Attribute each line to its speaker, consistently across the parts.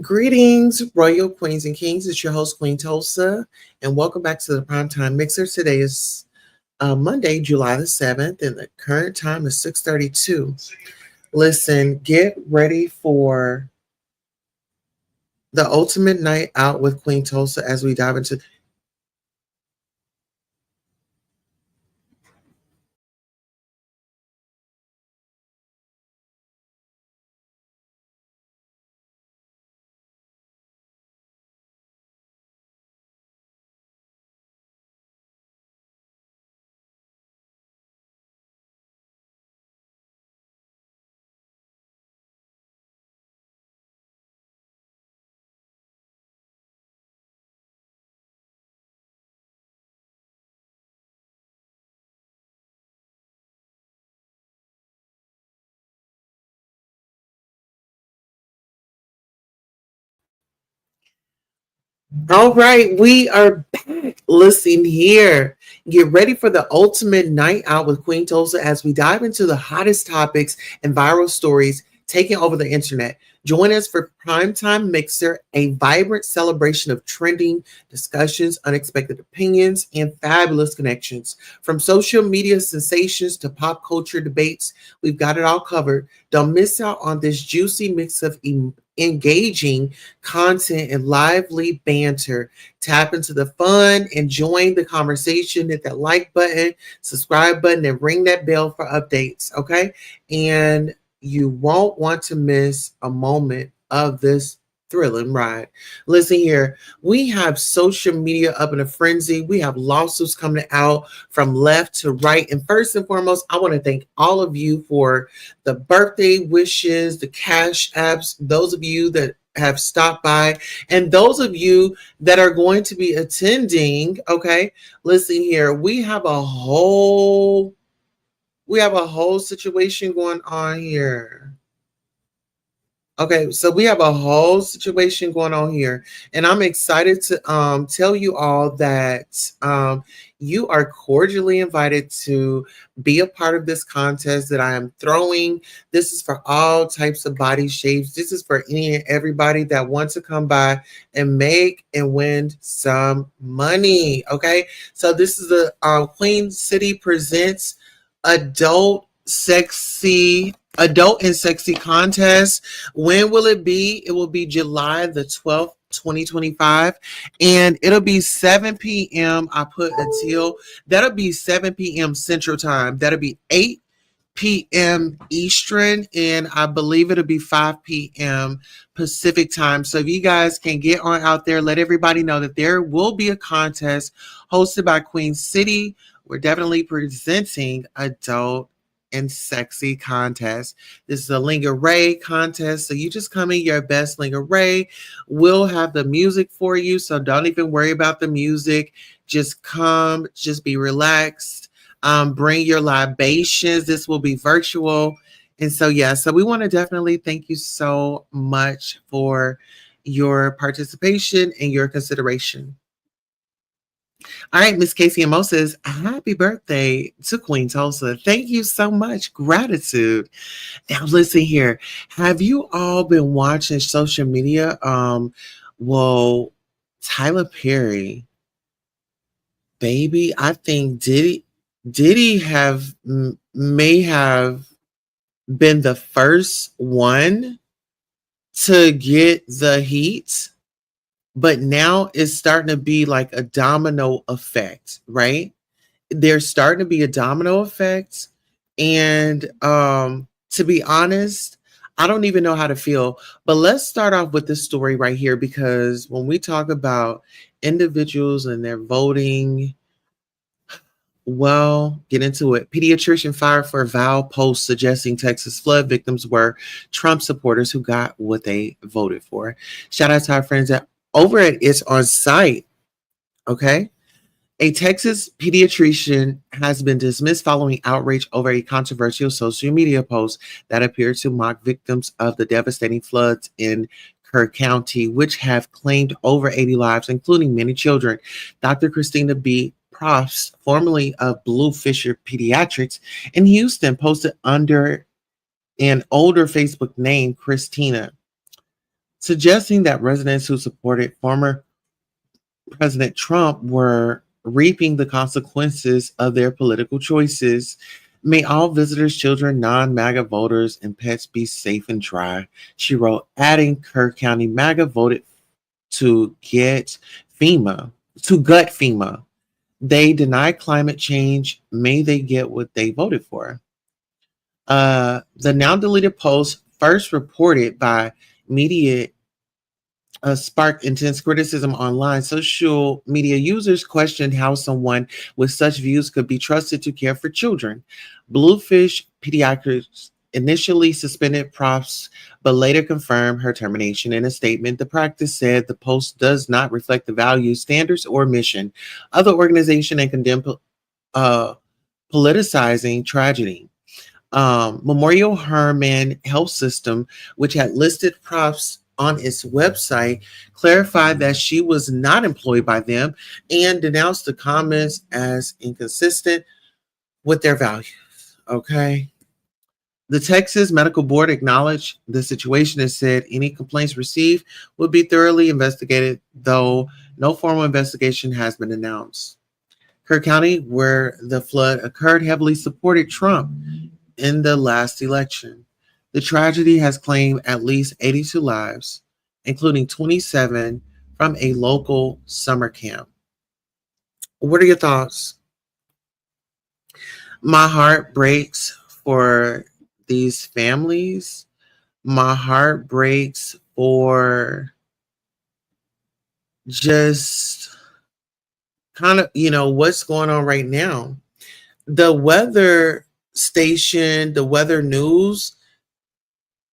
Speaker 1: Greetings, Royal Queens and Kings. It's your host, Queen Tulsa, and welcome back to the Primetime Mixer. Today is Monday, July the 7th, and the current time is 6:32. Listen, get ready for the ultimate night out with Queen Tulsa as we dive into. All right, we are back. Listen here. Get ready for the ultimate night out with Queen Tulsa as we dive into the hottest topics and viral stories taking over the internet. Join us for Primetime Mixer, a vibrant celebration of trending discussions, unexpected opinions, and fabulous connections. From social media sensations to pop culture debates, we've got it all covered. Don't miss out on this juicy mix of engaging content and lively banter. Tap into the fun and join the conversation. Hit that like button, subscribe button, and ring that bell for updates. Okay. And you won't want to miss a moment of this thrilling ride. Listen here, we have social media up in a frenzy. We have lawsuits coming out from left to right. And first and foremost, I want to thank all of you for the birthday wishes, the cash apps, those of you that have stopped by, and those of you that are going to be attending. Okay, listen here, we have a whole situation going on here. Okay, so we have a whole situation going on here, and I'm excited to tell you all that you are cordially invited to be a part of this contest that I am throwing. This is for all types of body shapes. This is for any and everybody that wants to come by and make and win some money. Okay, so this is the Queen City presents adult sexy adult and sexy contest. When will it be? It will be July the 12th, 2025, and it'll be 7 p.m. I put until that'll be 7 p.m. Central Time. That'll be 8 p.m. Eastern, and I believe it'll be 5 p.m. Pacific Time. So if you guys can get on out there, let everybody know that there will be a contest hosted by Queen City. We're definitely presenting adult and sexy contest. This is a lingerie contest, so you just come in your best lingerie. We'll have the music for you, so don't even worry about the music. Just come, just be relaxed. Bring your libations. This will be virtual. And so, yeah, so we want to definitely thank you so much for your participation and your consideration. All right, Miss Casey and Mo says, happy birthday to Queen Tulsa. Thank you so much. Gratitude. Now, listen here. Have you all been watching social media? Well, Tyler Perry, baby, I think Diddy may have been the first one to get the heat, but now it's starting to be like a domino effect, right? There's starting to be a domino effect. And to be honest, I don't even know how to feel. But let's start off with this story right here, because when we talk about individuals and their voting, well, get into it. Pediatrician fired for a vile post suggesting Texas flood victims were Trump supporters who got what they voted for. Shout out to our friends at over at It's On Site. Okay. A Texas pediatrician has been dismissed following outrage over a controversial social media post that appeared to mock victims of the devastating floods in Kirk County, which have claimed over 80 lives, including many children. Dr. Christina B. Prost, formerly of Blue Fisher Pediatrics in Houston, posted under an older Facebook name, Christina. suggesting that residents who supported former President Trump were reaping the consequences of their political choices. May all visitors, children, non MAGA voters, and pets be safe and dry, she wrote, adding Kerr County MAGA voted to get FEMA, to gut FEMA. They deny climate change. May they get what they voted for. The now deleted post, first reported by media, sparked intense criticism online. Social media users questioned how someone with such views could be trusted to care for children. Bluefish Pediatrics initially suspended props, but later confirmed her termination. In a statement, the practice said the post does not reflect the values, standards, or mission of the organization and condemned uh, politicizing tragedy. Memorial Hermann Health System, which had listed props on its website, clarified that she was not employed by them and denounced the comments as inconsistent with their values. Okay. The Texas Medical Board acknowledged the situation and said any complaints received would be thoroughly investigated, though no formal investigation has been announced. Kerr County, where the flood occurred, heavily supported Trump in the last election. The tragedy has claimed at least 82 lives, including 27 from a local summer camp. What are your thoughts? My heart breaks for these families. My heart breaks for just kind of, what's going on right now. The weather station, the weather news,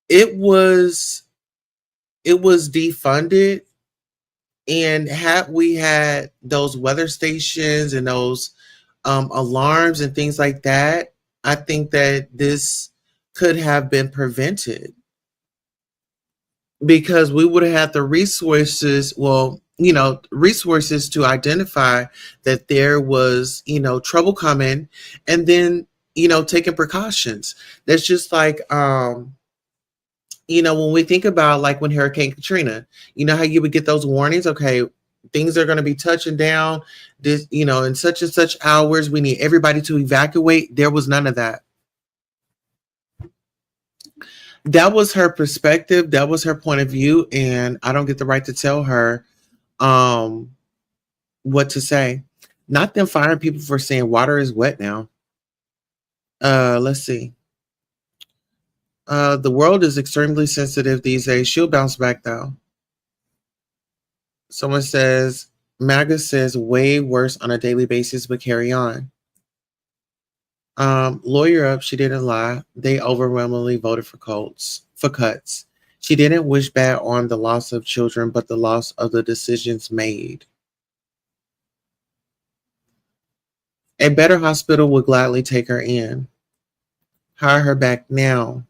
Speaker 1: it was defunded, and had we had those weather stations and those alarms and things like that, I think that this could have been prevented, because we would have had the resources, resources to identify that there was, trouble coming, and then, taking precautions. That's just like, when we think about, like, when Hurricane Katrina, how you would get those warnings. Okay, things are going to be touching down this, in such and such hours. We need everybody to evacuate. There was none of that. That was her perspective. That was her point of view. And I don't get the right to tell her um, what to say. Not them firing people for saying water is wet now. Let's see. The world is extremely sensitive these days. She'll bounce back though. Someone says, MAGA says way worse on a daily basis, but carry on. Lawyer up, she didn't lie. They overwhelmingly voted for cuts. She didn't wish bad on the loss of children, but the loss of the decisions made. A better hospital would gladly take her in. Hire her back now.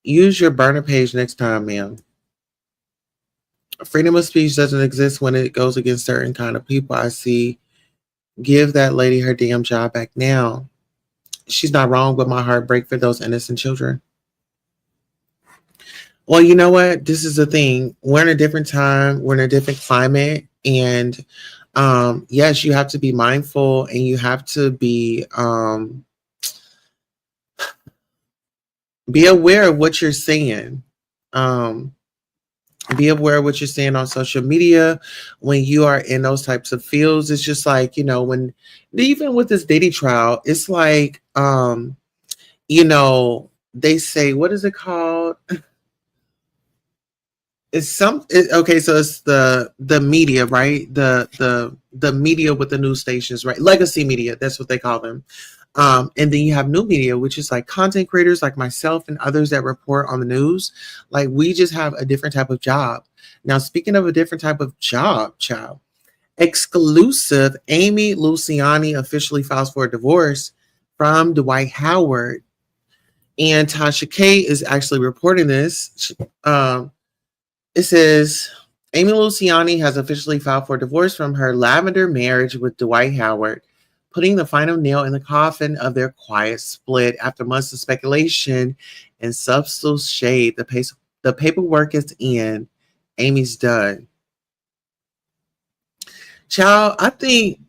Speaker 1: Use your burner page next time, ma'am. Freedom of speech doesn't exist when it goes against certain kind of people. I see. Give that lady her damn job back now. She's not wrong, but my heart breaks for those innocent children. Well, you know what? This is the thing. We're in a different time. We're in a different climate. And yes, you have to be mindful, and you have to be aware of what you're saying. Be aware of what you're saying on social media when you are in those types of fields. It's just like, when even with this Diddy trial, it's like, they say, what is it called? Okay, so it's the media, right? The media with the news stations, right? Legacy media, that's what they call them. And then you have new media, which is like content creators like myself and others that report on the news. Like, we just have a different type of job. Now, speaking of a different type of job, child, exclusive, Amy Luciani officially files for a divorce from Dwight Howard. And Tasha K is actually reporting this. It says, Amy Luciani has officially filed for divorce from her lavender marriage with Dwight Howard, putting the final nail in the coffin of their quiet split. After months of speculation and subtle shade, the paperwork is in, Amy's done. Child, I think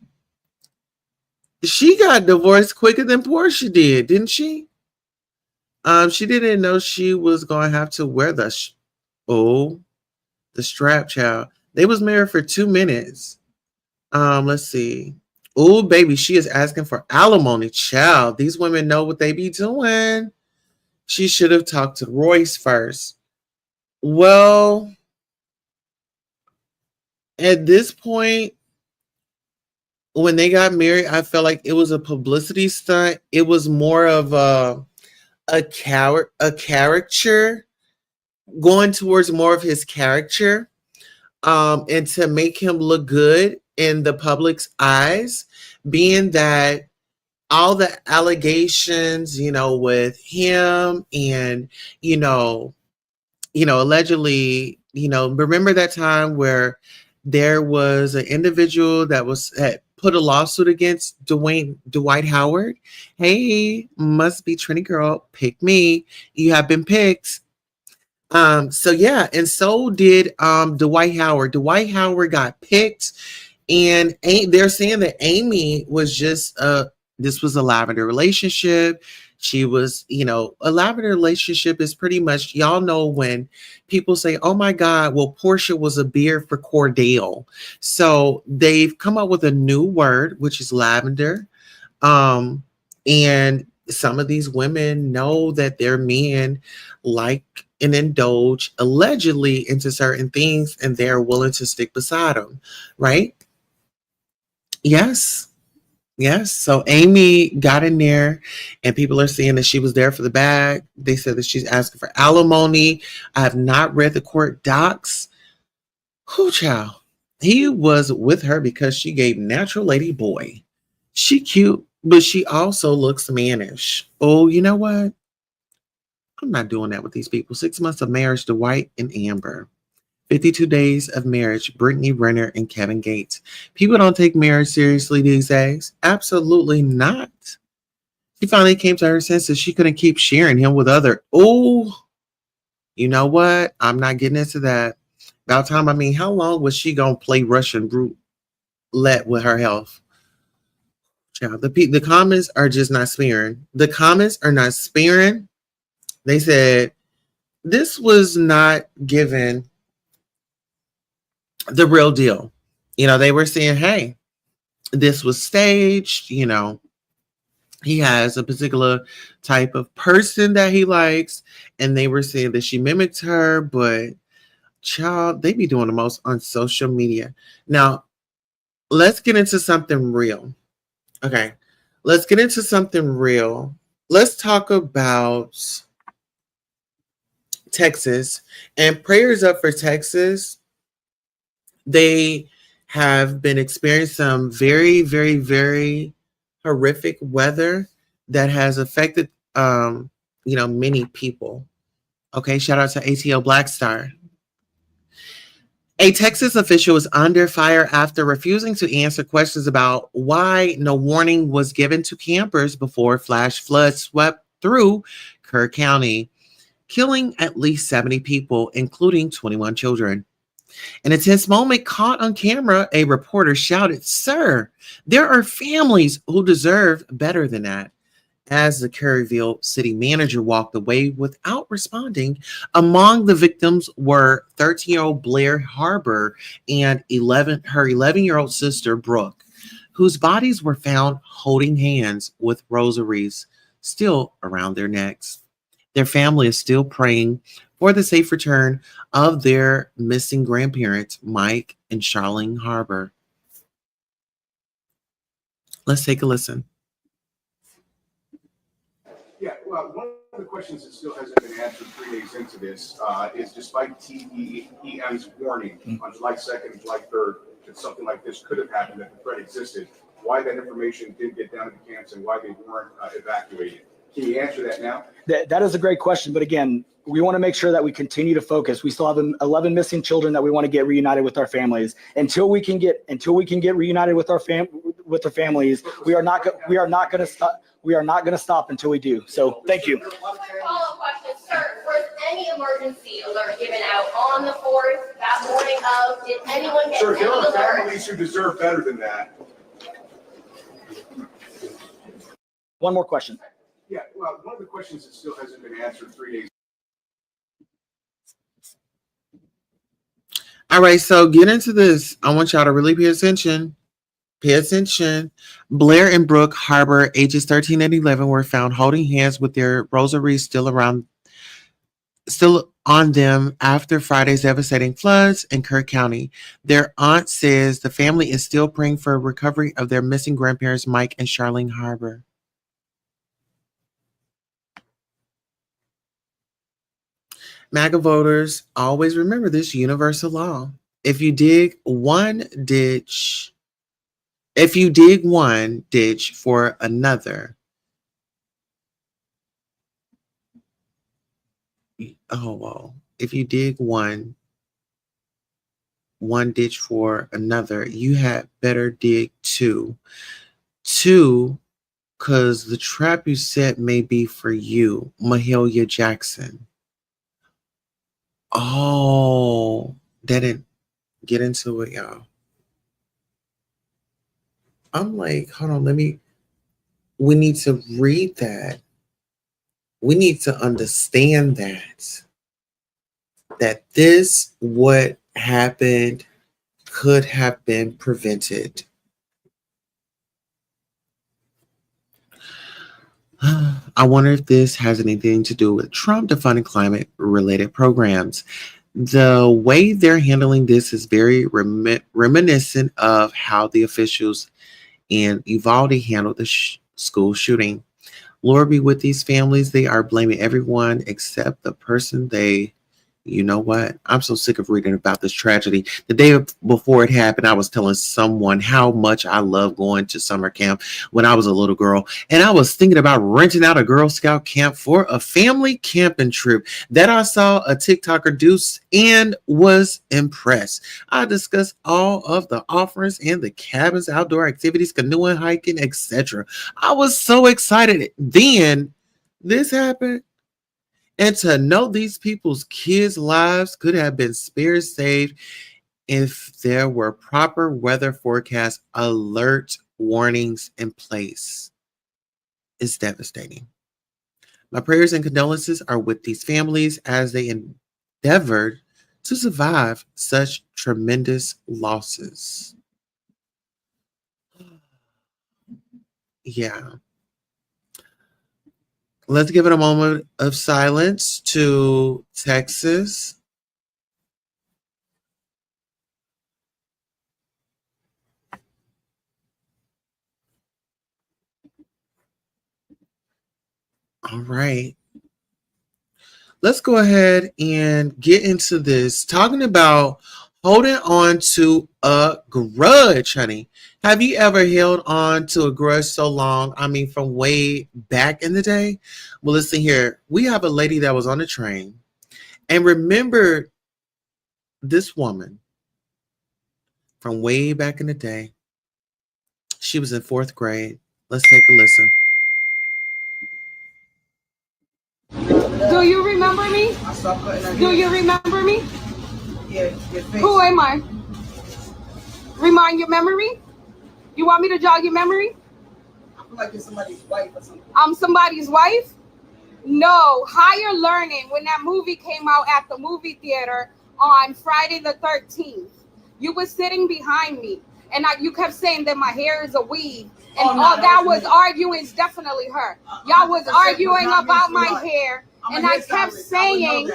Speaker 1: she got divorced quicker than Portia did, didn't she? She didn't know she was going to have to wear oh, the strap, child. They was married for 2 minutes. Let's see. Oh, baby, she is asking for alimony, child. These women know what they be doing. She should have talked to Royce first. Well, at this point, when they got married, I felt like it was a publicity stunt. It was more of a character, going towards more of his character, and to make him look good in the public's eyes, being that all the allegations, with him and, you know, allegedly, remember that time where there was an individual that had put a lawsuit against Dwight Howard. Hey, must be Trini girl, pick me. You have been picked. So yeah, and so did Dwight Howard. Dwight Howard got picked, and they're saying that Amy was just this was a lavender relationship. She was, a lavender relationship is pretty much, y'all know, when people say, oh my God, well, Portia was a beard for Cordell. So they've come up with a new word, which is lavender. And some of these women know that their men like and indulge allegedly into certain things, and they're willing to stick beside them, right? Yes. Yes. So Amy got in there, and people are saying that she was there for the bag. They said that she's asking for alimony. I have not read the court docs. Who child? He was with her because she gave natural lady boy. She cute, but she also looks mannish. Oh, you know what? I'm not doing that with these people. 6 months of marriage to White and Amber. 52 days of marriage, Brittany Renner and Kevin Gates. People don't take marriage seriously these days. Absolutely not. She finally came to her senses. She couldn't keep sharing him with other. Oh, you know what? I'm not getting into that. About time. I mean, how long was she going to play Russian roulette with her health? Child, the comments are just not sparing. The comments are not sparing. They said this was not given the real deal. They were saying, hey, this was staged. He has a particular type of person that he likes. And they were saying that she mimicked her, but child, they be doing the most on social media. Now, let's get into something real. Okay. Let's get into something real. Let's talk about Texas, and prayers up for Texas. They have been experiencing some very, very, very horrific weather that has affected, many people. Okay, shout out to ATL Blackstar. A Texas official is under fire after refusing to answer questions about why no warning was given to campers before flash floods swept through Kerr County, killing at least 70 people, including 21 children. In a tense moment caught on camera, a reporter shouted, "Sir, there are families who deserve better than that." As the Kerrville city manager walked away without responding, among the victims were 13-year-old Blair Harbor and her 11-year-old sister, Brooke, whose bodies were found holding hands with rosaries still around their necks. Their family is still praying for the safe return of their missing grandparents, Mike and Charlene Harbor. Let's take a listen.
Speaker 2: Yeah, well, one of the questions that still hasn't been answered 3 days into this is, despite TEM's warning on July 2nd and July 3rd that something like this could have happened, that the threat existed, why that information didn't get down to the camps and why they weren't evacuated. Can you answer that now?
Speaker 3: That is a great question. But again, we want to make sure that we continue to focus. We still have 11 missing children that we want to get reunited with our families. Until we can get reunited with our families, we are not going to stop until we do. So thank you.
Speaker 4: Follow-up question, sir. Was any emergency alert given out on the 4th, that morning of? Did anyone get
Speaker 2: Sir,
Speaker 4: any
Speaker 2: there are
Speaker 4: alert?
Speaker 2: families who deserve better than that.
Speaker 3: One more question.
Speaker 2: Yeah, well, one of the questions that still hasn't been answered 3 days.
Speaker 1: All right, so get into this. I want y'all to really pay attention. Pay attention. Blair and Brooke Harbor, ages 13 and 11, were found holding hands with their rosaries still on them after Friday's devastating floods in Kirk County. Their aunt says the family is still praying for recovery of their missing grandparents, Mike and Charlene Harbor. MAGA voters, always remember this universal law. If you dig one ditch for another, oh well. If you dig one ditch for another, you had better dig two. Two, because the trap you set may be for you, Mahalia Jackson. Oh, that didn't get into it, y'all. I'm like, hold on, we need to read that. We need to understand that this, what happened, could have been prevented. I wonder if this has anything to do with Trump defunding climate related programs. The way they're handling this is very reminiscent of how the officials in Uvalde handled the school shooting. Lord be with these families. They are blaming everyone except the person they, you know what? I'm so sick of reading about this tragedy. The day before it happened, I was telling someone how much I love going to summer camp when I was a little girl. And I was thinking about renting out a Girl Scout camp for a family camping trip that I saw a TikToker do and was impressed. I discussed all of the offerings and the cabins, outdoor activities, canoeing, hiking, etc. I was so excited. Then this happened. And to know these people's kids' lives could have been spared, saved if there were proper weather forecast alert warnings in place is devastating. My prayers and condolences are with these families as they endeavored to survive such tremendous losses. Yeah. Let's give it a moment of silence to Texas. All right. Let's go ahead and get into this. Talking about holding on to a grudge, honey. Have you ever held on to a grudge so long? I mean, from way back in the day? Well, listen here. We have a lady that was on the train and remembered this woman from way back in the day. She was in 4th grade. Let's take a listen.
Speaker 5: Do you remember me? Do you remember me?
Speaker 6: Yeah,
Speaker 5: Who am I? Remind your memory? You want me to jog your memory?
Speaker 6: I feel like you're somebody's wife or something.
Speaker 5: I'm somebody's wife? No, Higher Learning, when that movie came out at the movie theater on Friday the 13th, you were sitting behind me and you kept saying that my hair is a weave. And all that was arguing is definitely her. Y'all was arguing about my hair. And I kept saying,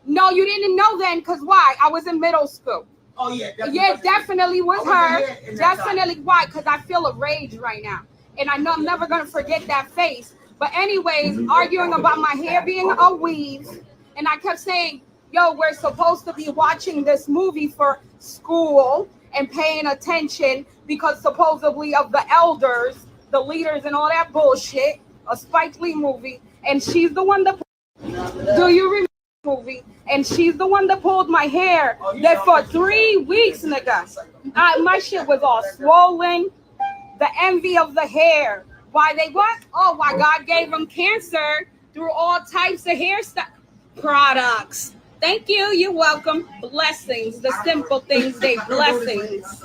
Speaker 5: no, you didn't know then, because why? I was in middle school.
Speaker 6: Oh, yeah.
Speaker 5: Yeah, definitely was her. Definitely. Why? Because I feel a rage right now. And I know I'm never going to forget that face. But anyways, arguing about my hair being a weave. And I kept saying, yo, we're supposed to be watching this movie for school and paying attention because supposedly of the elders, the leaders and all that bullshit, a Spike Lee movie. And she's the one that, do you remember the movie? And she's the one that pulled my hair that for 3 weeks, nigga. My shit was all swollen. The envy of the hair. Why they what? Oh, why God gave them cancer through all types of hairstyle. products. Thank you. You're welcome. Blessings. The simple things, they blessings.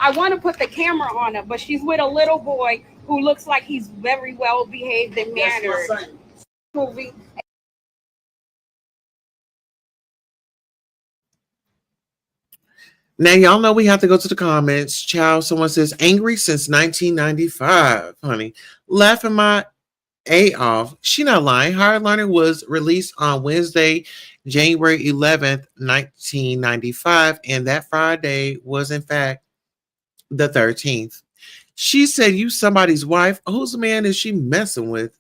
Speaker 5: I want to put the camera on her, but she's with a little boy who looks like he's very well behaved and mannered. Movie.
Speaker 1: Now y'all know we have to go to the comments. Child, someone says angry since 1995, honey. Laughing my A off. She not lying. Hard Learning was released on Wednesday, January 11th, 1995, and that Friday was in fact the 13th. She said, "You somebody's wife. Whose man is she messing with?"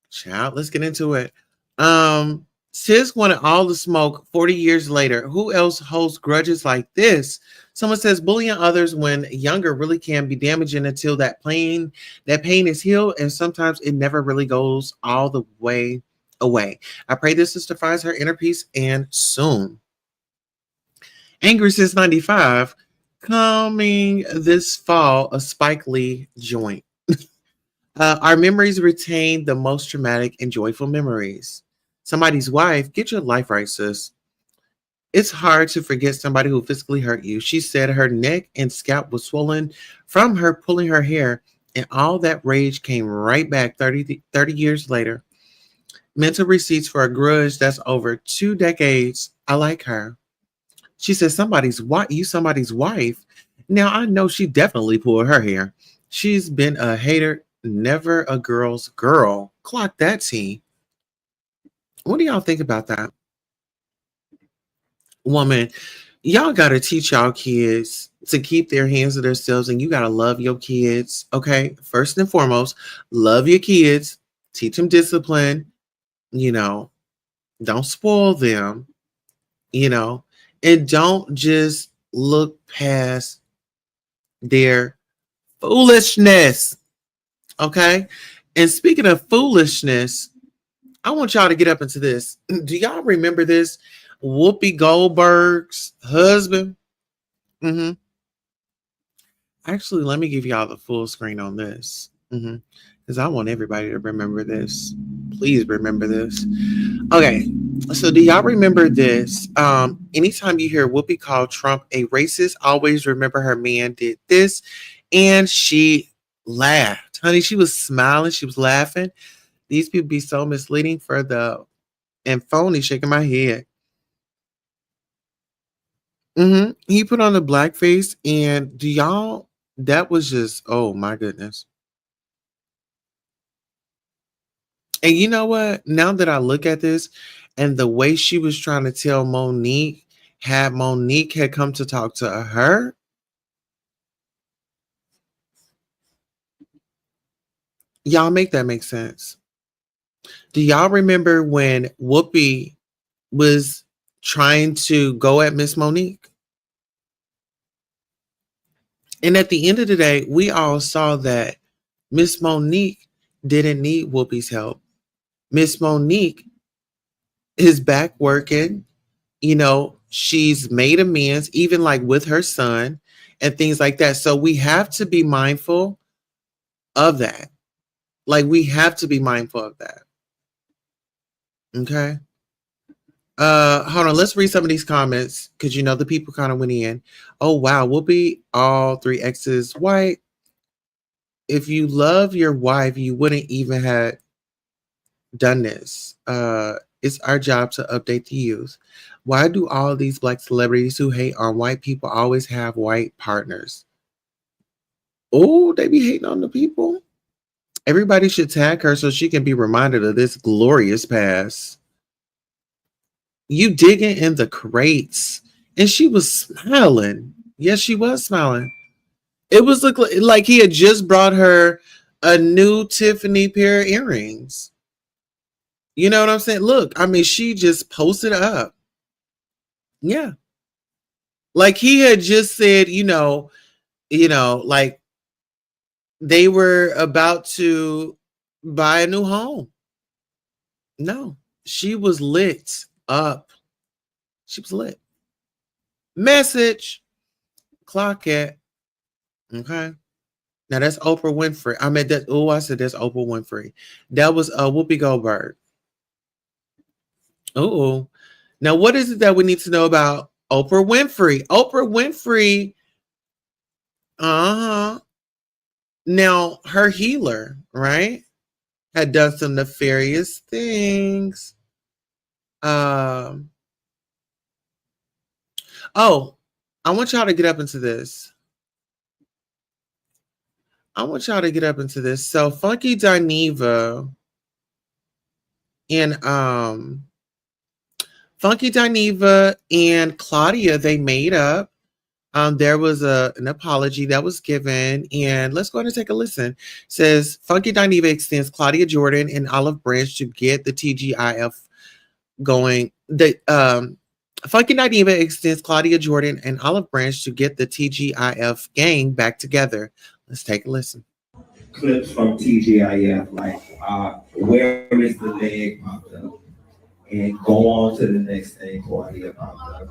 Speaker 1: Child, let's get into it. Sis wanted all the smoke 40 years later. Who else holds grudges like this? Someone says bullying others when younger really can be damaging until that pain is healed, and sometimes it never really goes all the way away. I pray this sister finds her inner peace and soon. Angry since 95, coming this fall, a Spike Lee joint. Our memories retain the most traumatic and joyful memories. Somebody's wife, get your life right, sis. It's hard to forget somebody who physically hurt you. She said her neck and scalp was swollen from her pulling her hair, and all that rage came right back 30 years later. Mental receipts for a grudge that's over 2 decades. I like her. She said, somebody's wife. Now I know she definitely pulled her hair. She's been a hater, never a girl's girl. Clock that T. What do y'all think about that? Woman, y'all gotta teach y'all kids to keep their hands to themselves, and you gotta love your kids. Okay. First and foremost, love your kids, teach them discipline, you know, don't spoil them, you know, and don't just look past their foolishness. Okay. And speaking of foolishness, I want y'all to get up into this. Do y'all remember this? Whoopi Goldberg's husband. hmm Actually, let me give y'all the full screen on this. Because I want everybody to remember this. Please remember this. Okay. So do y'all remember this? Anytime you hear Whoopi call Trump a racist, always remember her man did this. And she laughed. Honey, she was smiling. She was laughing. These people be so misleading for the and phony, shaking my head. He put on the blackface, and do y'all? That was just, oh my goodness. And you know what? Now that I look at this, and the way she was trying to tell Monique, had Monique had come to talk to her, y'all make that make sense. Do y'all remember when Whoopi was trying to go at Miss Monique? And at the end of the day, we all saw that Miss Monique didn't need Whoopi's help. Miss Monique is back working. She's made amends, even like with her son and things like that. So we have to be mindful of that. Like, we have to be mindful of that. Okay. Hold on. Let's read some of these comments because the people kind of went in. Oh wow, Whoopi, all three exes white. If you love your wife, you wouldn't even have done this. It's our job to update the youth. Why do all these black celebrities who hate on white people always have white partners? Oh, they be hating on the people. Everybody should tag her so she can be reminded of this glorious past. You digging in the crates. And she was smiling. Yes, she was smiling. It was like he had just brought her a new Tiffany pair of earrings. You know what I'm saying? Look, I mean, she just posted up. Yeah. Like he had just said, like they were about to buy a new home. No, she was lit up. She was lit. Message. Clock it. Okay. Now that's Oprah Winfrey. I mean that. Oh, I said that's Oprah Winfrey. That was Whoopi Goldberg. Oh, now what is it that we need to know about Oprah Winfrey? Oprah Winfrey, uh huh. Now her healer, right, had done some nefarious things. Um. Oh, I want y'all to get up into this. I want y'all to get up into this. So Funky Dineva and Funky Dineva and Claudia, they made up. There was an apology that was given, and let's go ahead and take a listen. It says Funky Dineva extends Claudia Jordan and Olive Branch to get the TGIF going. The Funky Dineva extends Claudia Jordan and Olive Branch to get the TGIF gang back together. Let's take a listen.
Speaker 7: Clips from TGIF, like where is the leg popped up, and go on to the next thing, Claudia popped up,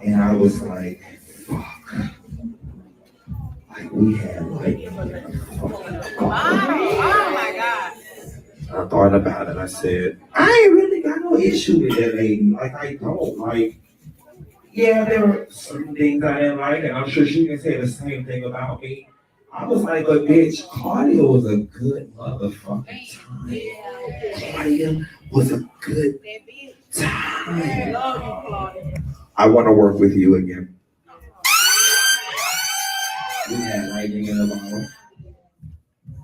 Speaker 7: and I was like, fuck, like we had like,
Speaker 6: Oh my God.
Speaker 7: I thought about it. I said, I ain't really got no issue with that lady. Like I don't like. Yeah, there were certain things I didn't like, and I'm sure she can say the same thing about me. I was like, but bitch, Claudia was a good motherfucking time. Claudia was a good time. I want to work with you again. We had lightning in the bottle.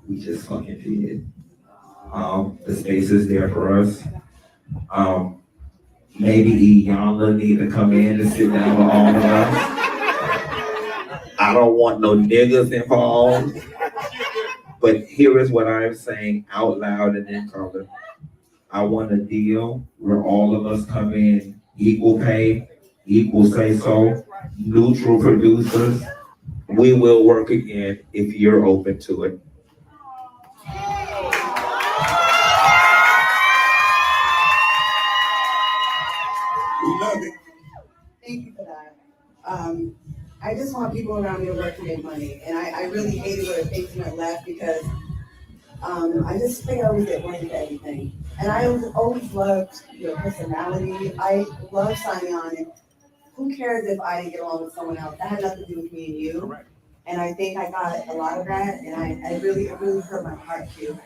Speaker 7: We just fucking did. The space is there for us. Maybe Iyanla need to come in and sit down with all of us. I don't want no niggas involved. But here is what I'm saying out loud and in color. I want a deal where all of us come in equal pay, equal say so, neutral producers. We will work again if you're open to it. We love it.
Speaker 6: Thank you for that. I just want people around me to work to make money. And I really hated when it faced me left because I just think I always get blamed for everything. And I always loved your personality. I love signing on. And who cares if I didn't get along with someone else? That had nothing to do with me and you. Correct. And I think I got a lot of that. And it really hurt my heart too.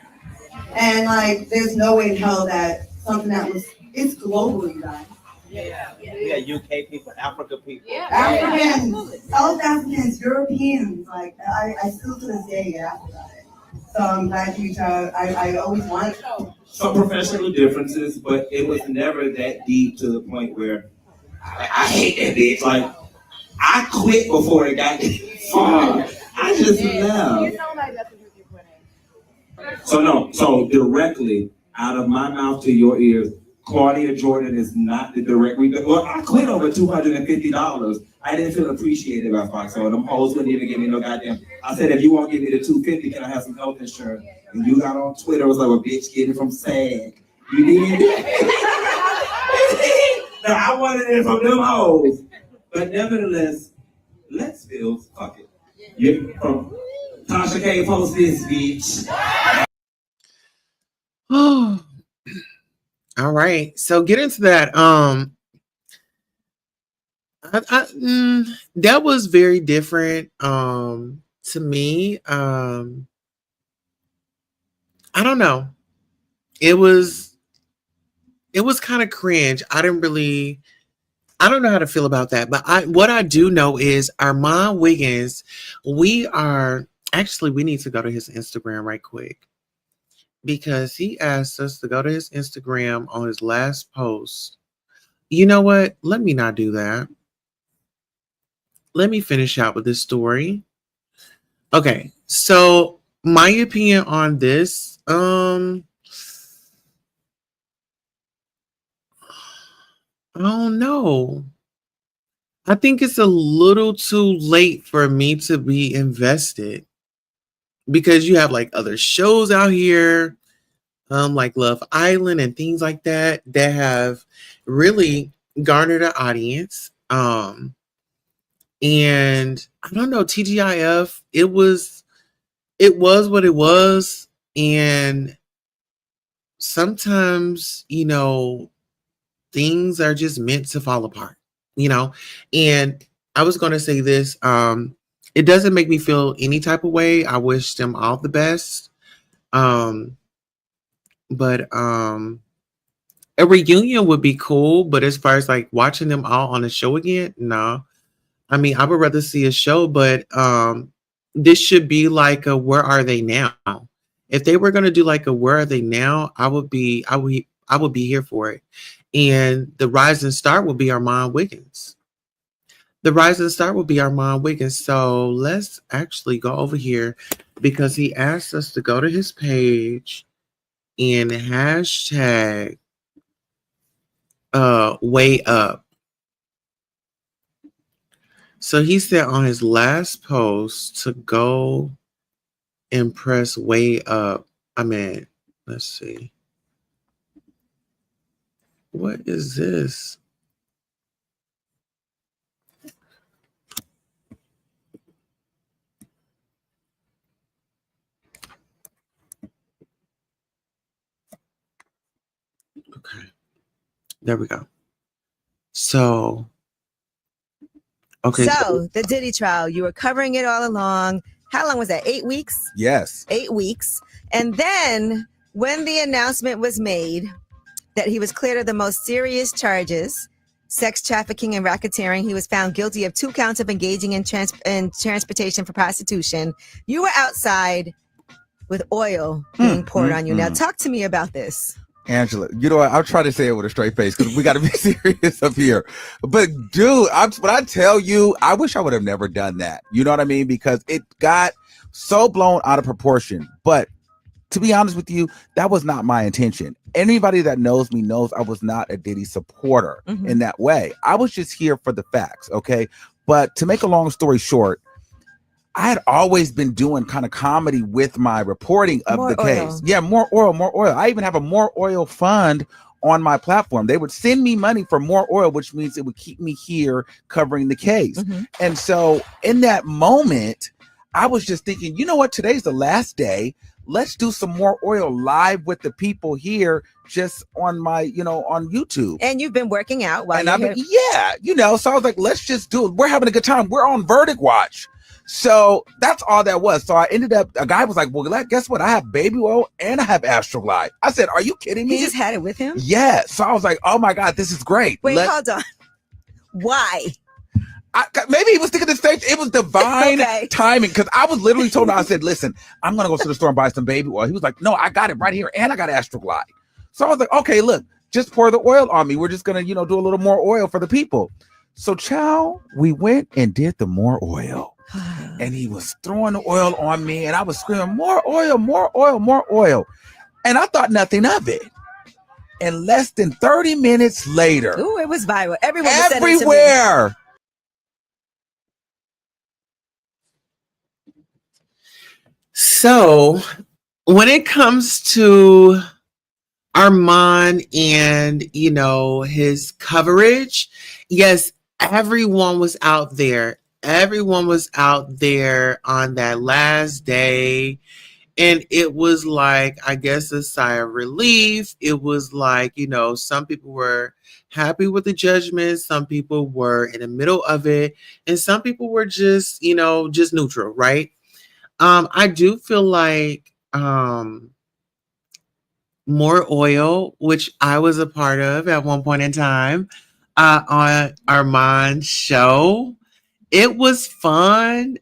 Speaker 6: And like, there's no way in hell that something that it's global, you guys.
Speaker 8: Yeah, UK people, Africa people.
Speaker 4: Yeah.
Speaker 6: Africans, South Africans, Europeans, like I still to this day get asked about it. So I'm glad you I always wanted to.
Speaker 7: Some professional differences, but it was never that deep to the point where I hate that bitch. Like, I quit before it got far. I just left. So directly out of my mouth to your ears, Claudia Jordan is not the direct. Well, I quit over $250. I didn't feel appreciated by Fox. So them hoes wouldn't even give me no goddamn. I said, if you won't give me the $250, can I have some health insurance? And you got on Twitter, was like, well, bitch, get it from SAG. You did. No, I wanted it from them hoes. But nevertheless, let's feel, fuck it. You from Tasha K post this, bitch.
Speaker 1: Oh, all right. So get into that. That was very different. To me. I don't know. It was kind of cringe. I don't know how to feel about that. But what I do know is Armand Wiggins, we need to go to his Instagram right quick. Because he asked us to go to his Instagram on his last post. You know what? Let me not do that. Let me finish out with this story. Okay, so my opinion on this, I don't know. I think it's a little too late for me to be invested because you have like other shows out here, like Love Island and things like that have really garnered an audience. And I don't know, TGIF, it was what it was. And sometimes, things are just meant to fall apart, you know? And I was going to say this, it doesn't make me feel any type of way. I wish them all the best. Um, but a reunion would be cool, but as far as like watching them all on a show again, no. I mean, I would rather see a show, but this should be like a where are they now? If they were gonna do like a where are they now, I would be here for it. And the rising star will be Armand Wiggins. The rising star will be Armand Wiggins. So let's actually go over here because he asked us to go to his page and hashtag way up. So he said on his last post to go and press way up. I mean, let's see. What is this? Okay. There we go. So, okay.
Speaker 9: So the Diddy trial, you were covering it all along. How long was that? 8 weeks?
Speaker 10: Yes.
Speaker 9: 8 weeks. And then when the announcement was made that he was cleared of the most serious charges, sex trafficking and racketeering, he was found guilty of 2 counts of engaging in transportation for prostitution. You were outside with oil being poured on you. Now talk to me about this.
Speaker 10: Angela, you know what? I'll try to say it with a straight face because we got to be serious up here. But dude, when I tell you, I wish I would have never done that. You know what I mean? Because it got so blown out of proportion. But to be honest with you, that was not my intention. Anybody that knows me knows I was not a Diddy supporter in that way. I was just here for the facts, okay? But to make a long story short, I had always been doing kind of comedy with my reporting of the case. Yeah, more oil. I even have a more oil fund on my platform. They would send me money for more oil, which means it would keep me here covering the case. And so in that moment, I was just thinking, you know what? Today's the last day. Let's do some more oil live with the people here just on my, on YouTube.
Speaker 9: And you've been working out while
Speaker 10: you're here. So I was like, let's just do it. We're having a good time. We're on Verdict Watch. So that's all that was. So I ended up, a guy was like, well, guess what? I have baby oil and I have Astroglide. I said, are you kidding me?
Speaker 9: He just had it with him?
Speaker 10: Yeah. So I was like, oh my God, this is great.
Speaker 9: Wait, hold on. Why?
Speaker 10: Maybe he was thinking the stage. It was divine timing because I was literally told him, I said, listen, I'm going to go to the store and buy some baby oil. He was like, no, I got it right here. And I got Astroglide. So I was like, okay, look, just pour the oil on me. We're just going to, do a little more oil for the people. So we went and did the more oil. And he was throwing the oil on me and I was screaming, more oil, more oil, more oil. And I thought nothing of it. And less than 30 minutes later.
Speaker 9: Ooh, it was viral. Everyone was
Speaker 10: everywhere.
Speaker 1: So when it comes to Armand and, his coverage, yes, everyone was out there. Everyone was out there on that last day. And it was like, I guess, a sigh of relief. It was like, some people were happy with the judgment. Some people were in the middle of it. And some people were just, just neutral, right? I do feel like more oil, which I was a part of at one point in time on Armand's show. It was fun.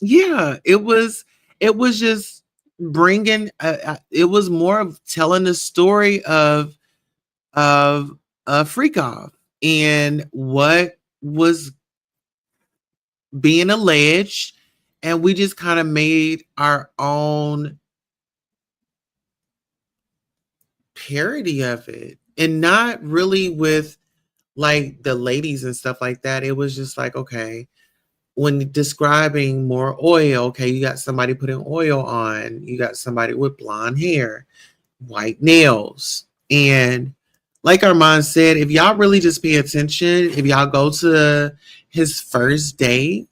Speaker 1: It was just bringing. It was more of telling the story of Freak Off and what was being alleged, and we just kind of made our own parody of it, and not really with like the ladies and stuff like that. It was just like, okay, when describing more oil, okay, you got somebody putting oil on, you got somebody with blonde hair, white nails. And like Armand said, if y'all really just pay attention, if y'all go to his first date,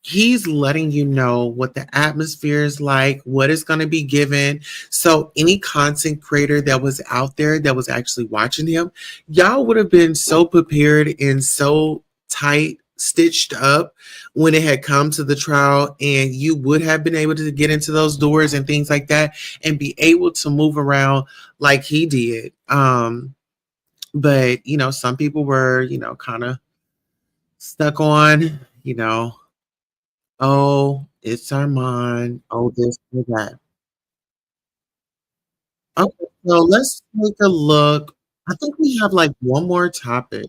Speaker 1: He's letting you know what the atmosphere is like, what is going to be given. So any content creator that was out there that was actually watching him, y'all would have been so prepared and so tight, stitched up when it had come to the trial, and you would have been able to get into those doors and things like that and be able to move around like he did. But some people were, kind of stuck on, oh, it's Armand. Oh, this or that. Okay, so let's take a look. I think we have like one more topic.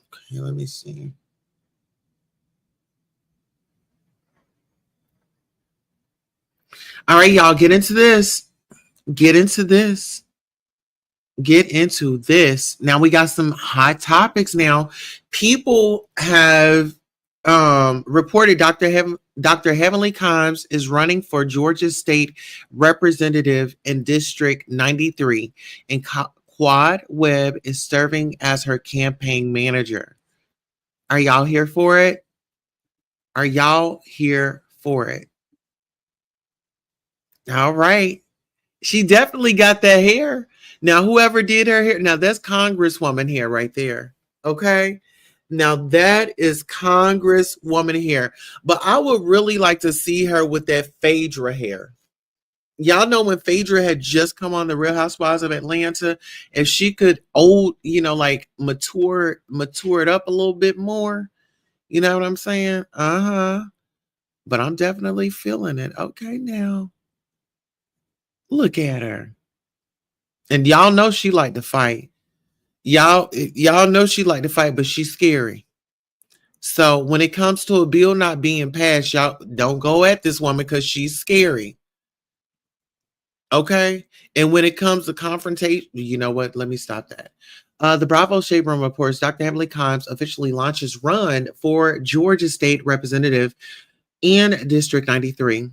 Speaker 1: Okay, let me see. All right, y'all, get into this. Get into this. Get into this. Now we got some hot topics now. People have reported Dr. Heavenly Combs is running for Georgia State Representative in District 93, and Quad Webb is serving as her campaign manager. Are y'all here for it? Are y'all here for it? All right. She definitely got that hair. Now, whoever did her hair, now that's Congresswoman hair right there. Okay. Now that is Congresswoman hair. But I would really like to see her with that Phaedra hair. Y'all know when Phaedra had just come on the Real Housewives of Atlanta, if she could like mature it up a little bit more. You know what I'm saying? Uh-huh. But I'm definitely feeling it. Okay, now. Look at her. And y'all know she like to fight. Y'all know she like to fight, but she's scary. So when it comes to a bill not being passed, y'all don't go at this woman because she's scary. Okay? And when it comes to confrontation, you know what? Let me stop that. The Bravo Shade Room reports Dr. Emily Combs officially launches run for Georgia State Representative in District 93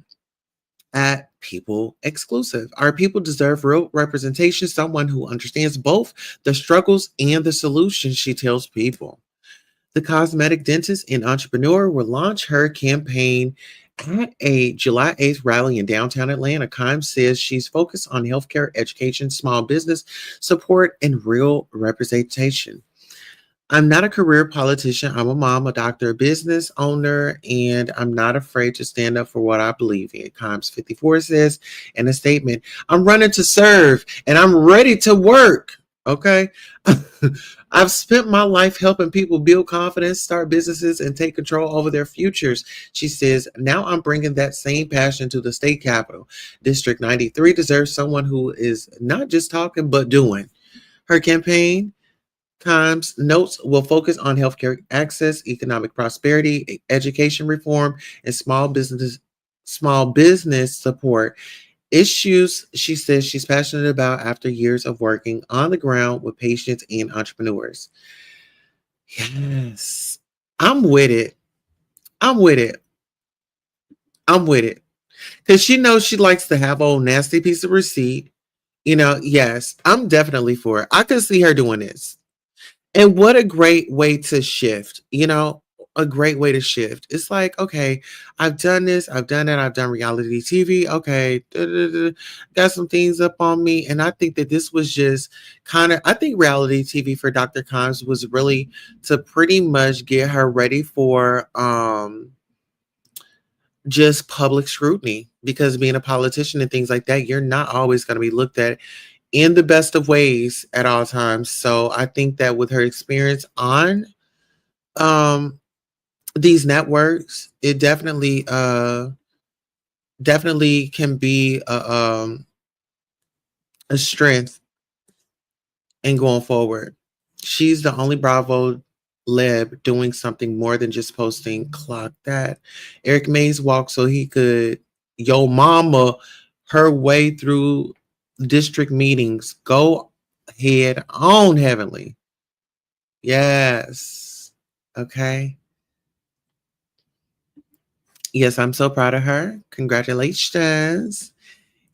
Speaker 1: at People Exclusive. Our people deserve real representation, someone who understands both the struggles and the solutions, she tells people. The cosmetic dentist and entrepreneur will launch her campaign at a July 8th rally in downtown Atlanta. Kimes says she's focused on healthcare, education, small business support, and real representation. I'm not a career politician. I'm a mom, a doctor, a business owner, and I'm not afraid to stand up for what I believe in. Kimes 54 says in a statement, I'm running to serve and I'm ready to work. Okay. I've spent my life helping people build confidence, start businesses, and take control over their futures. She says, now I'm bringing that same passion to the state capitol. District 93 deserves someone who is not just talking, but doing. Her campaign Kimes notes will focus on healthcare access, economic prosperity, education reform, and small business support. Issues she says she's passionate about after years of working on the ground with patients and entrepreneurs. Yes. I'm with it. I'm with it. I'm with it. Because she knows she likes to have old nasty piece of receipt. Yes, I'm definitely for it. I can see her doing this. And what a great way to shift, a great way to shift. It's like, okay, I've done this, I've done that, I've done reality TV. Okay, got some things up on me. And I think that this was just I think reality TV for Dr. Kimes was really to pretty much get her ready for just public scrutiny, because being a politician and things like that, you're not always going to be looked at in the best of ways at all times. So I think that with her experience on these networks, it definitely can be a strength in going forward. She's the only Bravo leb doing something more than just posting clock that. Eric Mays walked so he could yo mama her way through district meetings. Go ahead on, Heavenly. Yes. Okay. Yes, I'm so proud of her. Congratulations.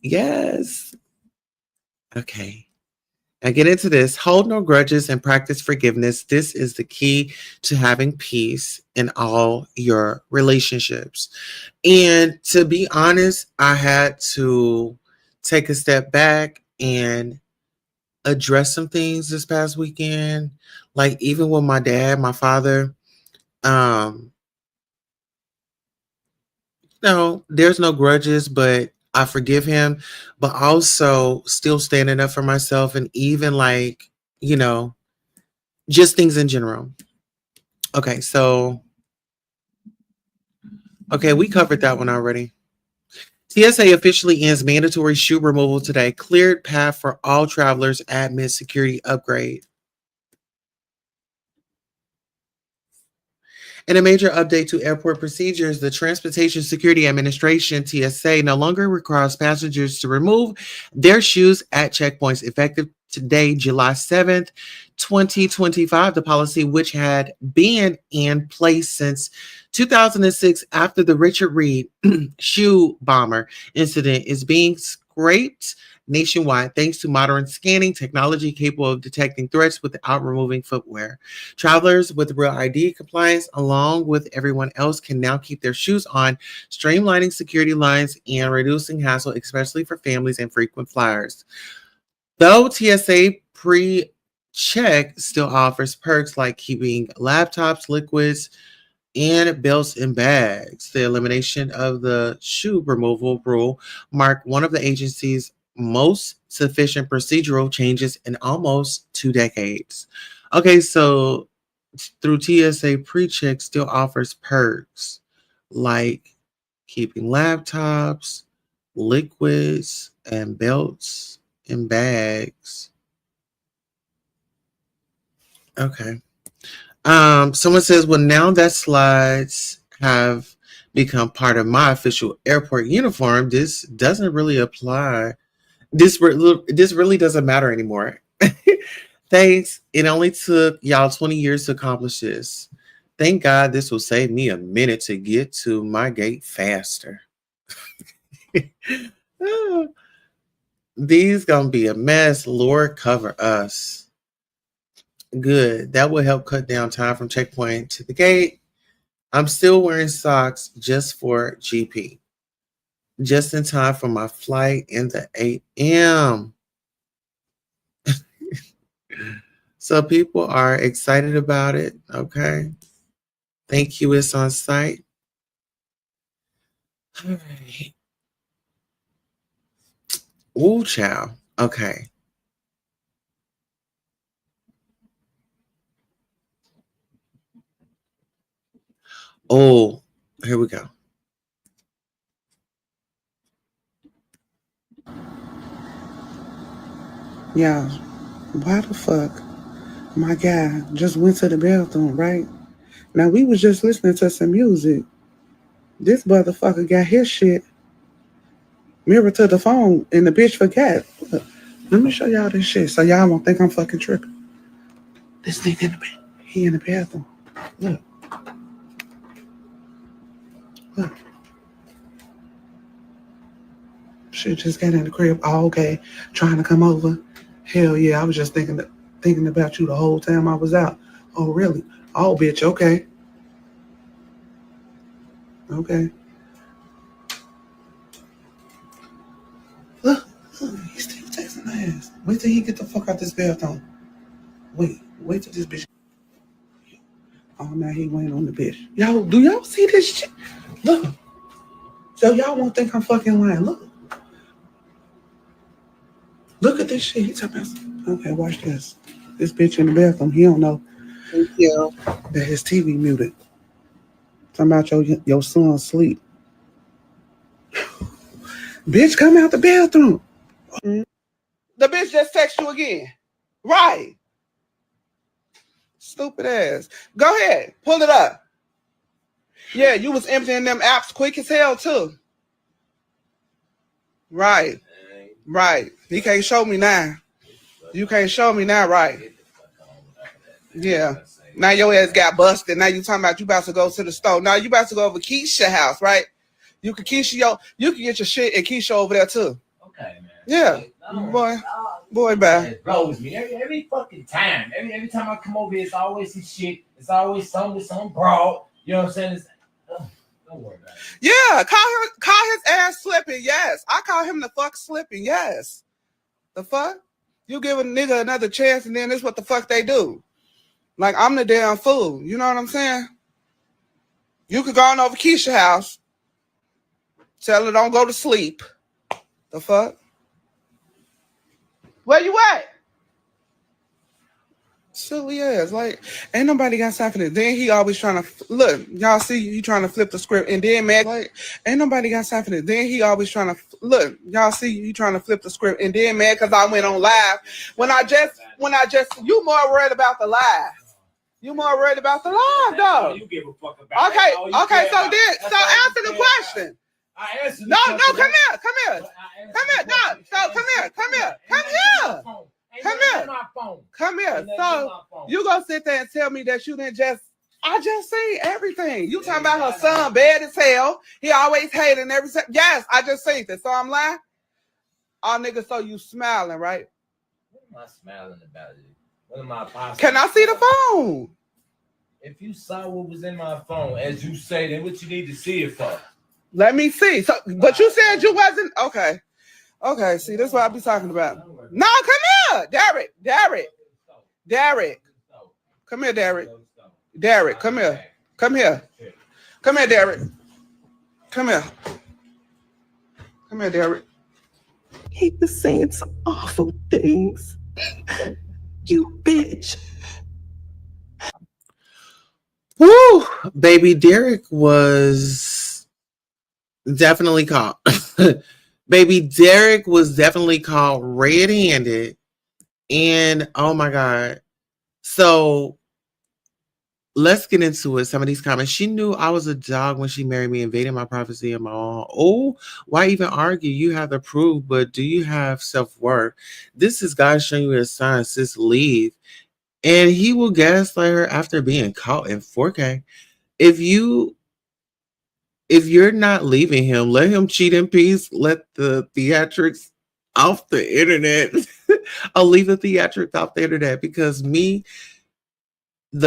Speaker 1: Yes. Okay. I get into this. Hold no grudges and practice forgiveness. This is the key to having peace in all your relationships. And to be honest, I had to take a step back and address some things this past weekend. Like even with my dad, my father, um, no, there's no grudges, but I forgive him, but also still standing up for myself and even like, you know, just things in general. Okay, so okay, we covered that one already. TSA officially ends mandatory shoe removal today. Cleared path for all travelers amid security upgrade. In a major update to airport procedures, the Transportation Security Administration, TSA, no longer requires passengers to remove their shoes at checkpoints effective today, July 7th, 2025. The policy, which had been in place since 2006 after the Richard Reed shoe bomber incident, is being scraped nationwide thanks to modern scanning technology capable of detecting threats without removing footwear. Travelers with real ID compliance, along with everyone else, can now keep their shoes on, streamlining security lines and reducing hassle, especially for families and frequent flyers. Though TSA pre-check still offers perks like keeping laptops, liquids, and belts and bags. The elimination of the shoe removal rule marked one of the agency's most sufficient procedural changes in almost 2 decades. Okay, so through TSA pre-check still offers perks like keeping laptops, liquids, and belts and bags. Okay. Someone says, well, now that slides have become part of my official airport uniform, this doesn't really apply. This really doesn't matter anymore. Thanks. It only took y'all 20 years to accomplish this. Thank God this will save me a minute to get to my gate faster. These gonna be a mess. Lord, cover us. Good. That will help cut down time from checkpoint to the gate. I'm still wearing socks just for GP. Just in time for my flight in the 8 a.m. So people are excited about it. Okay. Thank you. It's on site. All right. Ooh, child. Okay. Oh, here we go.
Speaker 11: Yeah, why the fuck my guy just went to the bathroom, right? Now we was just listening to some music. This motherfucker got his shit mirrored to the phone and the bitch forgot. Look, let me show y'all this shit so y'all won't think I'm fucking tripping. This nigga in the bed. He in the bathroom. Look. Look. Shit just got in the crib. Oh, okay. Trying to come over. Hell yeah, I was just thinking about you the whole time I was out. Oh, really? Oh, bitch, okay. Okay. Look, he's still texting my ass. Wait till he get the fuck out this bathroom. Wait till this bitch. Oh, now he went on the bitch. Yo, do y'all see this shit? Look. So y'all won't think I'm fucking lying. Look at this shit. He talking about, okay, watch this. This bitch in the bathroom, he don't know.
Speaker 1: Thank you.
Speaker 11: That his TV muted. Talking about your son sleep. Bitch, come out the bathroom. The bitch just text you again. Right. Stupid ass. Go ahead. Pull it up. Yeah, you was emptying them apps quick as hell too. Right. Right. He can't show me now. You can't show me now, right? Yeah. Now your ass got busted. Now you talking about you about to go to the store. Now you about to go over Keisha's house, right? You can get your shit and Keisha over there too.
Speaker 7: Okay, man.
Speaker 11: Yeah, boy, bye.
Speaker 8: It blows me every fucking time. Every time I come over here, it's always some shit. It's always something with some broad. You know what I'm saying? Don't worry about it.
Speaker 11: Yeah, call his ass slipping. Yes, I call him the fuck slipping. Yes, the fuck. You give a nigga another chance, and then this what the fuck they do. Like I'm the damn fool. You know what I'm saying? You could go on over Keisha's house. Tell her don't go to sleep. The fuck? Where you at? Silly ass. Like, ain't nobody got time for this. Then he always trying to look. Y'all see he trying to flip the script, and then Meg like, ain't nobody got time for this. Then he always trying to look. Y'all see he trying to flip the script, and then Meg because I went on live. When I just you more worried about the live. You more worried about the live, though.
Speaker 8: You give a fuck about
Speaker 11: okay. So
Speaker 8: about.
Speaker 11: answer the question.
Speaker 8: I answered.
Speaker 11: No, come here. No, come here. Come here. So you gonna sit there and tell me that you didn't I just seen everything. You talking about her son bad as hell. He always hating everything. Yes, I just seen this. So I'm lying. Oh nigga, so you smiling, right?
Speaker 8: What am I smiling about? What am I possible?
Speaker 11: Can I see the phone?
Speaker 8: If you saw what was in my phone, as you say, then what you need to see it for?
Speaker 11: Let me see. So, but you said you wasn't okay. Okay, see, this is what I be talking about. No, come here, Derek. Come here, Derek. Derek, come here. Come here, Derek. Come here. Come here, Derek.
Speaker 12: He was saying some awful things. You bitch.
Speaker 1: Woo, baby, Derek was definitely caught. Baby, Derek was definitely caught red-handed. And oh my God. So let's get into it. Some of these comments. She knew I was a dog when she married me, invading my privacy and my own. Oh, why even argue? You have the proof, but do you have self-worth? This is God showing you a sign, sis, leave. And he will gaslight her after being caught in 4K. If you're not leaving him, let him cheat in peace. Let the theatrics off the internet. I'll leave the theatrics off the internet because the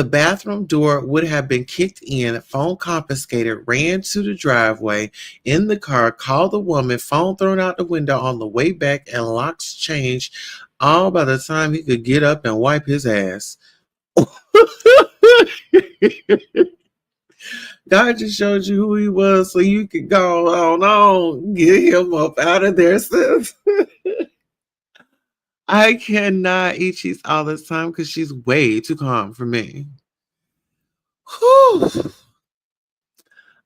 Speaker 1: bathroom door would have been kicked in, phone confiscated, ran to the driveway, in the car, called the woman, phone thrown out the window on the way back, and locks changed, all by the time he could get up and wipe his ass. God just showed you who he was so you could go on, get him up out of there, sis. I cannot eat cheese all this time because she's way too calm for me. Whew.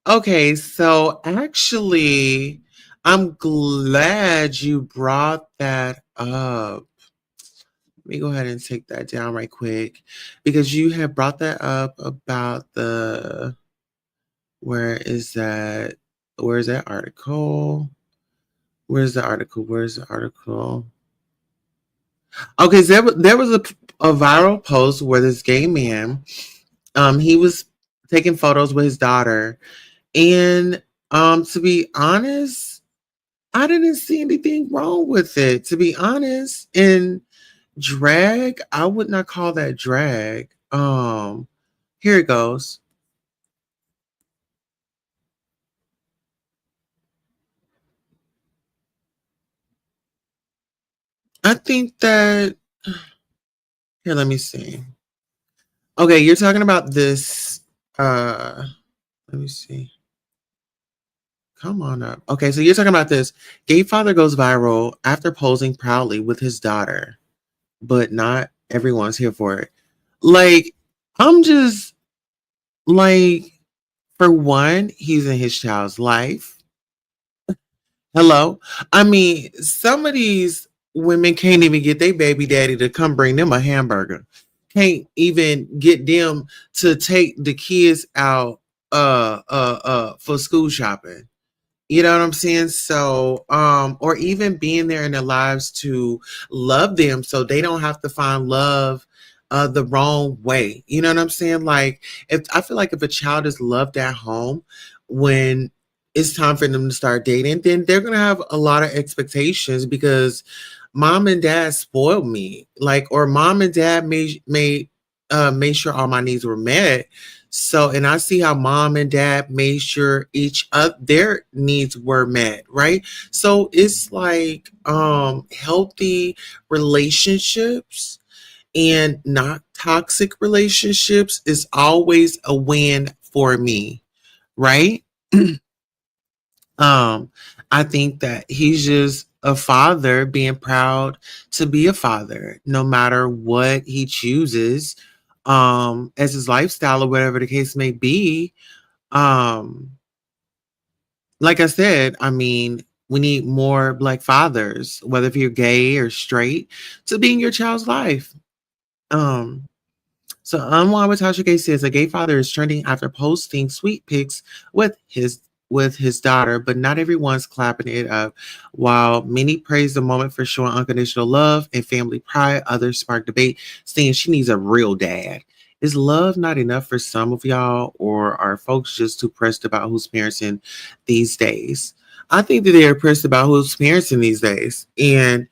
Speaker 1: Okay, so actually, I'm glad you brought that up. Let me go ahead and take that down right quick because you had brought that up about where is that article? Where's the article? Okay, so there was a viral post where this gay man, he was taking photos with his daughter, and to be honest, I didn't see anything wrong with it. To be honest, in drag, I would not call that drag. Here it goes. I think that here, let me see. Okay, you're talking about this. Let me see. Come on up. Okay, so you're talking about this. Gay father goes viral after posing proudly with his daughter, but not everyone's here for it. Like, I'm just like, for one, he's in his child's life. Hello. I mean, some of these women can't even get their baby daddy to come bring them a hamburger. Can't even get them to take the kids out for school shopping. You know what I'm saying? So, or even being there in their lives to love them so they don't have to find love the wrong way. You know what I'm saying? Like, I feel like if a child is loved at home, when it's time for them to start dating, then they're gonna have a lot of expectations because mom and dad spoiled me, like, or mom and dad made sure all my needs were met. So, and I see how mom and dad made sure each of their needs were met, right? So it's like healthy relationships and not toxic relationships is always a win for me, right? Um, I think that he's just a father being proud to be a father, no matter what he chooses, as his lifestyle or whatever the case may be. Um, like I said, I mean, we need more black fathers, whether if you're gay or straight, to be in your child's life. Um, So Unwind with Tasha Gay says a gay father is trending after posting sweet pics with his daughter, but not everyone's clapping it up. While many praise the moment for showing unconditional love and family pride, others spark debate, saying she needs a real dad. Is love not enough for some of y'all, or are folks just too pressed about who's parenting these days? I think that they're pressed about who's parenting these days. And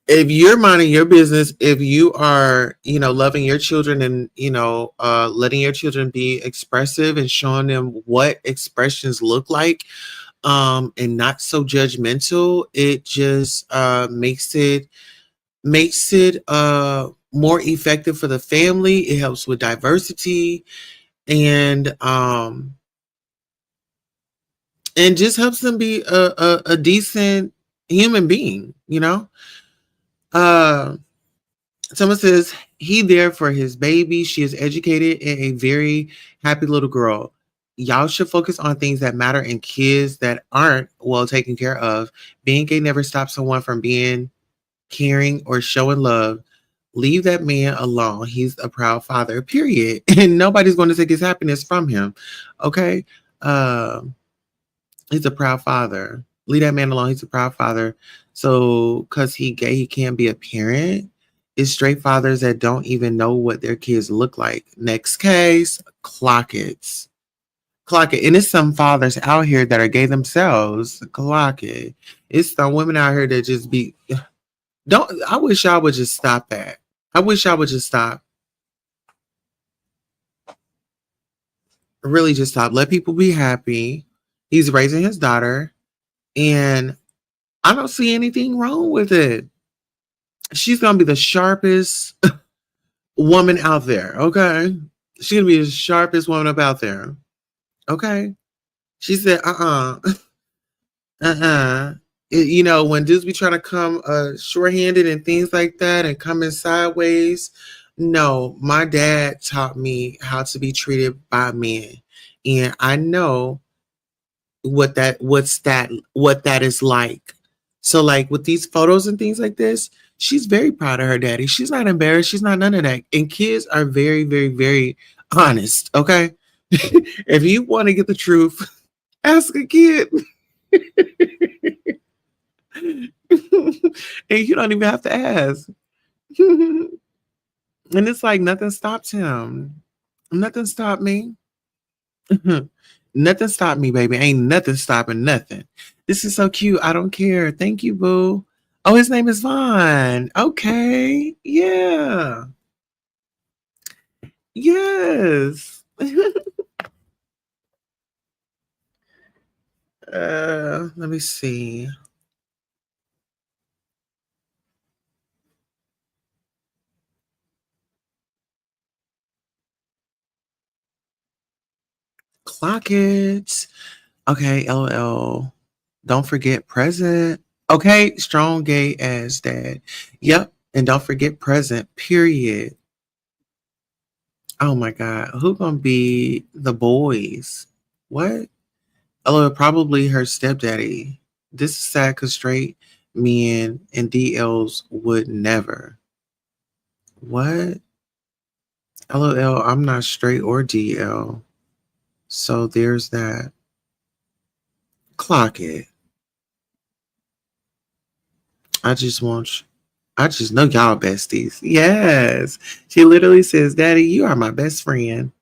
Speaker 1: if you're minding your business, if you are, loving your children and, letting your children be expressive and showing them what expressions look like, and not so judgmental, it just makes it more effective for the family. It helps with diversity and just helps them be a decent human being. Uh Someone says he there for his baby. She is educated and a very happy little girl. Y'all should focus on things that matter and kids that aren't well taken care of. Being gay never stops someone from being caring or showing love. Leave that man alone. He's a proud father, period. And nobody's going to take his happiness from him. Okay? He's a proud father. Leave that man alone. He's a proud father. So, because he gay, he can't be a parent. It's straight fathers that don't even know what their kids look like. Next case, clock it. Clock it. And it's some fathers out here that are gay themselves. Clock it. It's some women out here that just be. Don't. I wish I would just stop that. I wish I would just stop. Really just stop. Let people be happy. He's raising his daughter. And I don't see anything wrong with it. She's gonna be the sharpest woman out there. Okay, she's gonna be the sharpest woman up out there. Okay, she said, when dudes be trying to come short-handed and things like that, and coming sideways. No, my dad taught me how to be treated by men, and I know what that is like. So like with these photos and things like this, she's very proud of her daddy. She's not embarrassed. She's not none of that. And kids are very, very, very honest. Okay. If you want to get the truth, ask a kid. And you don't even have to ask. And it's like nothing stops him. Nothing stopped me. Nothing stopped me, baby. Ain't nothing stopping nothing. This is so cute. I don't care. Thank you, boo. Oh, his name is Vaughn. Okay. Yeah. Yes. Let me see. Clock it. Okay, LOL. Don't forget present. Okay, strong gay ass dad. Yep. And don't forget present, period. Oh my God. Who gonna be the boys? What? Oh, probably her stepdaddy. This is sad because straight men and DLs would never. What? LOL, I'm not straight or DL. So there's that. Clock it. I just want you. I just know y'all besties. Yes. She literally says, Daddy, you are my best friend.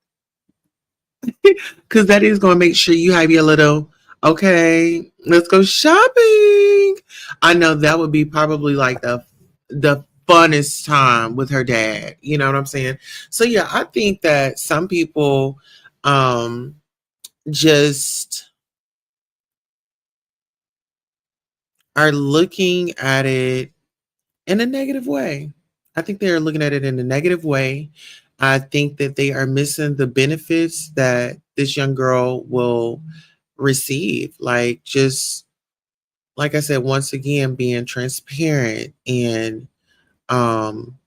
Speaker 1: Because that is going to make sure you have your little, okay, let's go shopping. I know that would be probably like the funnest time with her dad. You know what I'm saying? So yeah, I think that some people um just are looking at it in a negative way. I think they are looking at it in a negative way. I think that they are missing the benefits that this young girl will receive. Like, just like I said, once again, being transparent and um,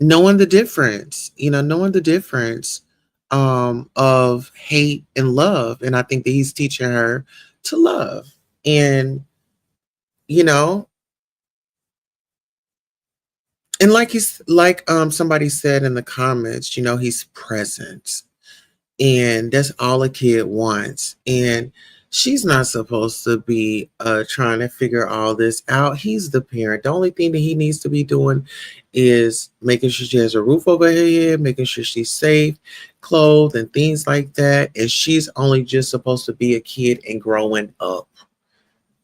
Speaker 1: knowing the difference, knowing the difference of hate and love. And I think that he's teaching her to love. And, you know, and like somebody said in the comments, he's present, and that's all a kid wants. And she's not supposed to be trying to figure all this out. He's the parent. The only thing that he needs to be doing is making sure she has a roof over her head, making sure she's safe, clothed, and things like that. And she's only just supposed to be a kid and growing up.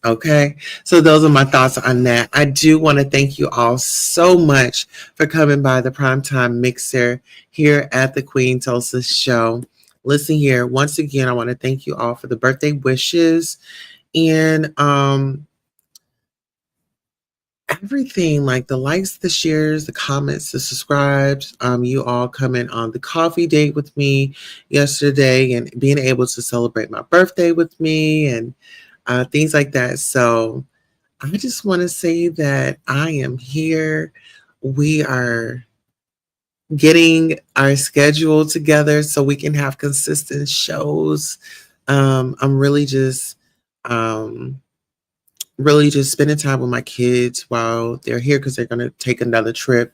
Speaker 1: Okay, so those are my thoughts on that. I do want to thank you all so much for coming by the Primetime Mixer here at the Queen Tulsa Show. Listen here, once again, I want to thank you all for the birthday wishes and everything, like the likes, the shares, the comments, the subscribes. You all coming on the coffee date with me yesterday and being able to celebrate my birthday with me and things like that. So I just want to say that I am here. We are getting our schedule together so we can have consistent shows. I'm um, really just spending time with my kids while they're here because they're going to take another trip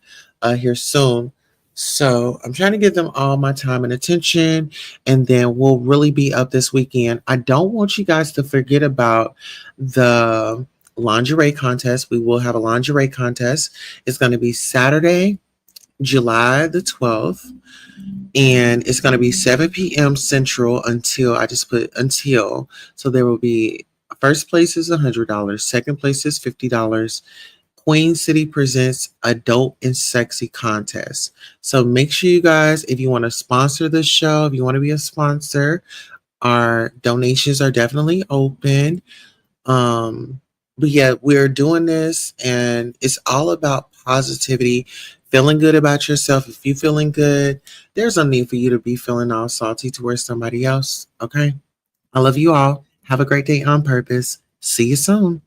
Speaker 1: here soon. So I'm trying to give them all my time and attention, and then we'll really be up this weekend. I don't want you guys to forget about the lingerie contest. We will have a lingerie contest. It's going to be Saturday, July the 12th, and it's going to be 7 p.m. Central until I just put until. So there will be first place is $100, second place is $50. Queen City presents Adult and Sexy Contest. So make sure you guys, if you want to sponsor the show, if you want to be a sponsor, our donations are definitely open. Um, but yeah, we're doing this and it's all about positivity, feeling good about yourself. If you're feeling good, there's no need for you to be feeling all salty towards somebody else. Okay. I love you all. Have a great day on purpose. See you soon.